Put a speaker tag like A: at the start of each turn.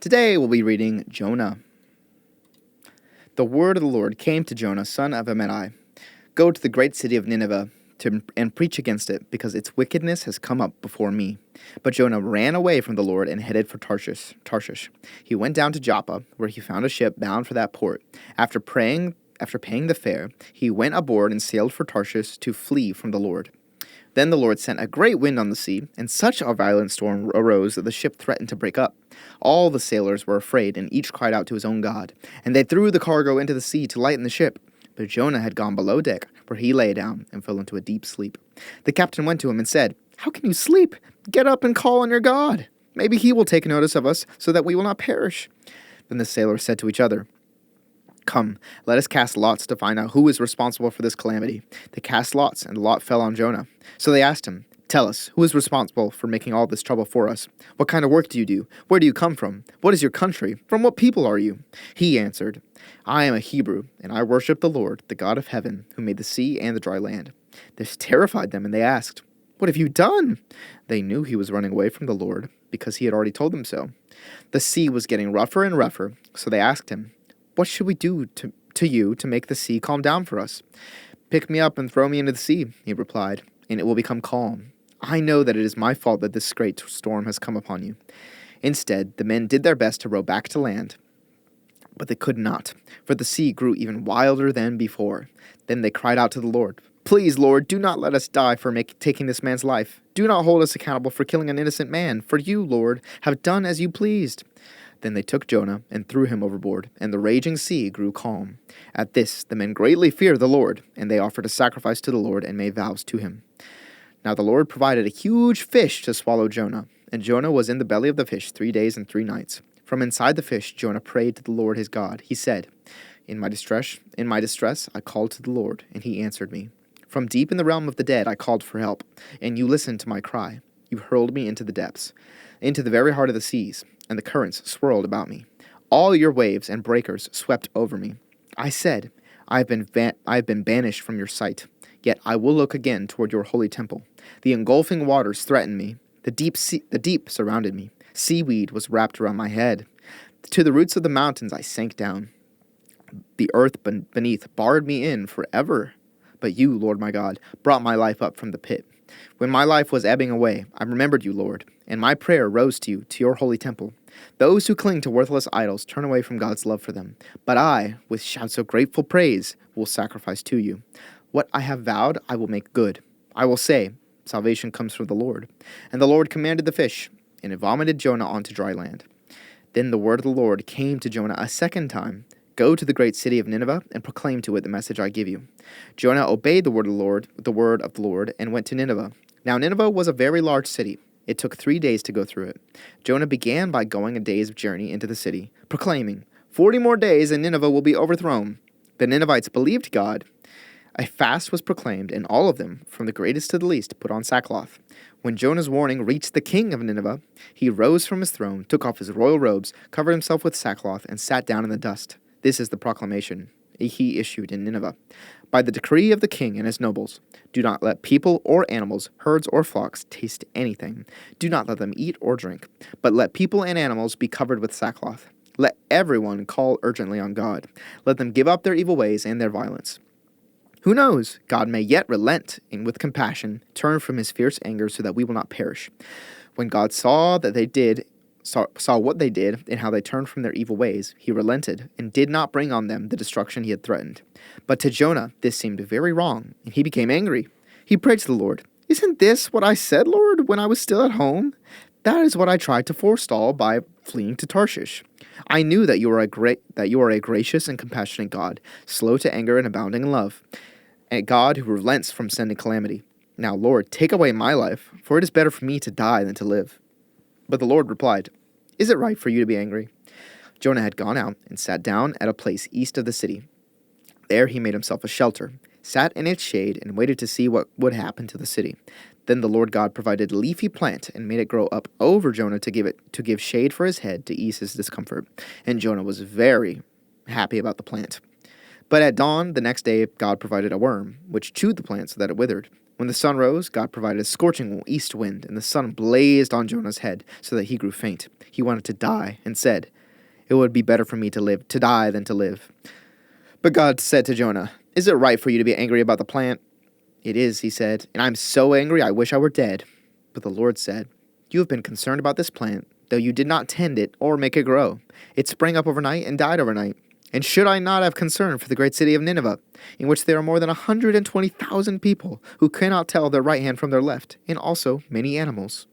A: Today we'll be reading Jonah. The word of the Lord came to Jonah, son of Amittai. Go to the great city of Nineveh and preach against it, because its wickedness has come up before me. But Jonah ran away from the Lord and headed for Tarshish. He went down to Joppa, where he found a ship bound for that port. After paying the fare, he went aboard and sailed for Tarshish to flee from the Lord. Then the Lord sent a great wind on the sea, and such a violent storm arose that the ship threatened to break up. All the sailors were afraid, and each cried out to his own God. And they threw the cargo into the sea to lighten the ship. But Jonah had gone below deck, where he lay down and fell into a deep sleep. The captain went to him and said, "How can you sleep? Get up and call on your God. Maybe he will take notice of us, so that we will not perish." Then the sailors said to each other, "Come, let us cast lots to find out who is responsible for this calamity." They cast lots, and the lot fell on Jonah. So they asked him, "Tell us, who is responsible for making all this trouble for us? What kind of work do you do? Where do you come from? What is your country? From what people are you?" He answered, "I am a Hebrew, and I worship the Lord, the God of heaven, who made the sea and the dry land." This terrified them, and they asked, "What have you done?" They knew he was running away from the Lord, because he had already told them so. The sea was getting rougher and rougher, so they asked him, "What should we do to you to make the sea calm down for us?" "Pick me up and throw me into the sea," he replied, "and it will become calm. I know that it is my fault that this great storm has come upon you." Instead, the men did their best to row back to land, but they could not, for the sea grew even wilder than before. Then they cried out to the Lord, "Please, Lord, do not let us die for taking this man's life. Do not hold us accountable for killing an innocent man, for you, Lord, have done as you pleased." Then they took Jonah and threw him overboard, and the raging sea grew calm. At this, the men greatly feared the Lord, and they offered a sacrifice to the Lord and made vows to him. Now the Lord provided a huge fish to swallow Jonah, and Jonah was in the belly of the fish 3 days and 3 nights. From inside the fish, Jonah prayed to the Lord his God. He said, In my distress, I called to the Lord, and he answered me. From deep in the realm of the dead I called for help, and you listened to my cry. You hurled me into the depths, into the very heart of the seas, and the currents swirled about me. All your waves and breakers swept over me. I said, I have been banished from your sight, yet I will look again toward your holy temple. The engulfing waters threatened me. The deep surrounded me. Seaweed was wrapped around my head. To the roots of the mountains I sank down. The earth beneath barred me in forever. But you, Lord my God, brought my life up from the pit. When my life was ebbing away, I remembered you, Lord, and my prayer rose to you, to your holy temple. Those who cling to worthless idols turn away from God's love for them. But I, with shouts of grateful praise, will sacrifice to you. What I have vowed, I will make good. I will say, salvation comes from the Lord. And the Lord commanded the fish, and it vomited Jonah onto dry land. Then the word of the Lord came to Jonah a second time. Go to the great city of Nineveh and proclaim to it the message I give you. Jonah obeyed the word of the Lord, and went to Nineveh. Now Nineveh was a very large city. It took 3 days to go through it. Jonah began by going a day's journey into the city, proclaiming, 40 more days and Nineveh will be overthrown. The Ninevites believed God. A fast was proclaimed, and all of them, from the greatest to the least, put on sackcloth. When Jonah's warning reached the king of Nineveh, he rose from his throne, took off his royal robes, covered himself with sackcloth, and sat down in the dust. This is the proclamation he issued in Nineveh. By the decree of the king and his nobles, do not let people or animals, herds or flocks, taste anything. Do not let them eat or drink, but let people and animals be covered with sackcloth. Let everyone call urgently on God. Let them give up their evil ways and their violence. Who knows? God may yet relent and with compassion turn from his fierce anger so that we will not perish. When God saw what they did and how they turned from their evil ways, he relented and did not bring on them the destruction he had threatened. But to Jonah this seemed very wrong, and he became angry. He prayed to the Lord, "Isn't this what I said, Lord, when I was still at home? That is what I tried to forestall by fleeing to Tarshish. I knew that you are a gracious and compassionate God, slow to anger and abounding in love, a God who relents from sending calamity. Now, Lord, take away my life, for it is better for me to die than to live." But the Lord replied, "Is it right for you to be angry?" Jonah had gone out and sat down at a place east of the city. There he made himself a shelter, sat in its shade, and waited to see what would happen to the city. Then the Lord God provided a leafy plant and made it grow up over Jonah to give shade for his head to ease his discomfort. And Jonah was very happy about the plant. But at dawn the next day God provided a worm, which chewed the plant so that it withered. When the sun rose, God provided a scorching east wind, and the sun blazed on Jonah's head, so that he grew faint. He wanted to die, and said, "It would be better for me to die than to live." But God said to Jonah, "Is it right for you to be angry about the plant?" "It is," he said, "and I'm so angry I wish I were dead." But the Lord said, "You have been concerned about this plant, though you did not tend it or make it grow. It sprang up overnight and died overnight. And should I not have concern for the great city of Nineveh, in which there are more than 120,000 people who cannot tell their right hand from their left, and also many animals?"